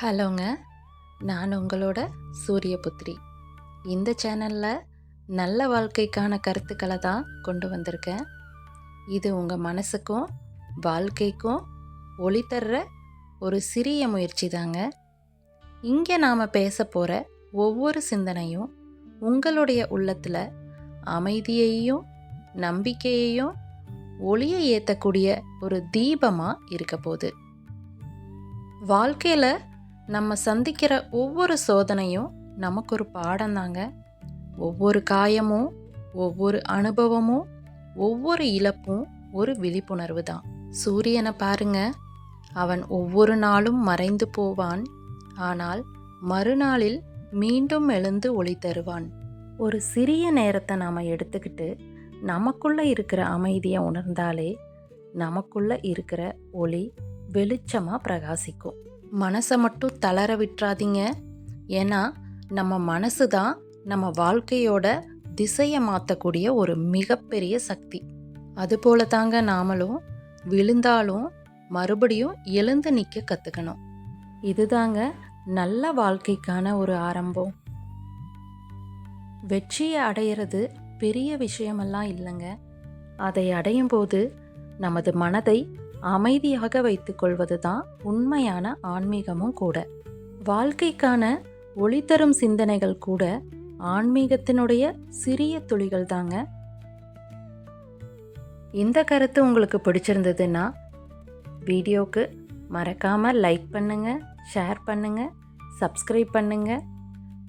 ஹலோங்க. நான் உங்களோட சூரியபுத்ரி. இந்த சேனலில் நல்ல வாழ்க்கைக்கான கருத்துக்களை தான் கொண்டு வந்திருக்கேன். இது உங்கள் மனசுக்கும் வாழ்க்கைக்கும் ஒளி தர்ற ஒரு சிறிய முயற்சி தாங்க. இங்கே நாம் பேச போகிற ஒவ்வொரு சிந்தனையும் உங்களுடைய உள்ளத்தில் அமைதியையும் நம்பிக்கையையும் ஒளியை ஏற்றக்கூடிய ஒரு தீபமாக இருக்க போகுது. வாழ்க்கையில் நம்ம சந்திக்கிற ஒவ்வொரு சோதனையும் நமக்கு ஒரு பாடம் தாங்க. ஒவ்வொரு காயமும், ஒவ்வொரு அனுபவமும், ஒவ்வொரு இழப்பும் ஒரு விழிப்புணர்வு தான். சூரியனை பாருங்க, அவன் ஒவ்வொரு நாளும் மறைந்து போவான், ஆனால் மறுநாளில் மீண்டும் எழுந்து ஒளி தருவான். ஒரு சிறிய நேரத்தை நாம் எடுத்துக்கிட்டு நமக்குள்ள இருக்கிற அமைதியை உணர்ந்தாலே நமக்குள்ள இருக்கிற ஒளி வெளிச்சமாக பிரகாசிக்கும். மனசை மட்டும் தளர விட்டுறாதீங்க. ஏன்னா நம்ம மனசு தான் நம்ம வாழ்க்கையோட திசையை மாற்றக்கூடிய ஒரு மிகப்பெரிய சக்தி. அதுபோல தாங்க நாமளும் விழுந்தாலும் மறுபடியும் எழுந்து நிற்க கற்றுக்கணும். இதுதாங்க நல்ல வாழ்க்கைக்கான ஒரு ஆரம்பம். வெற்றியை அடையிறது பெரிய விஷயமெல்லாம் இல்லைங்க. அதை அடையும் போது நமது மனதை அமைதியாக வைத்துக்கொள்வது தான் உண்மையான ஆன்மீகமும் கூட. வாழ்க்கைக்கான ஒளி தரும் சிந்தனைகள் கூட ஆன்மீகத்தினுடைய சிறிய துளிகள் தாங்க. இந்த கருத்து உங்களுக்கு பிடிச்சிருந்ததுன்னா வீடியோக்கு மறக்காமல் லைக் பண்ணுங்க, ஷேர் பண்ணுங்க, சப்ஸ்கிரைப் பண்ணுங்க.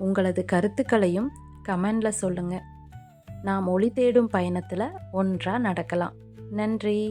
உங்களது கருத்துக்களையும் கமெண்டில் சொல்லுங்க. நாம் ஒளி தேடும் பயணத்தில் ஒன்றா நடக்கலாம். நன்றி.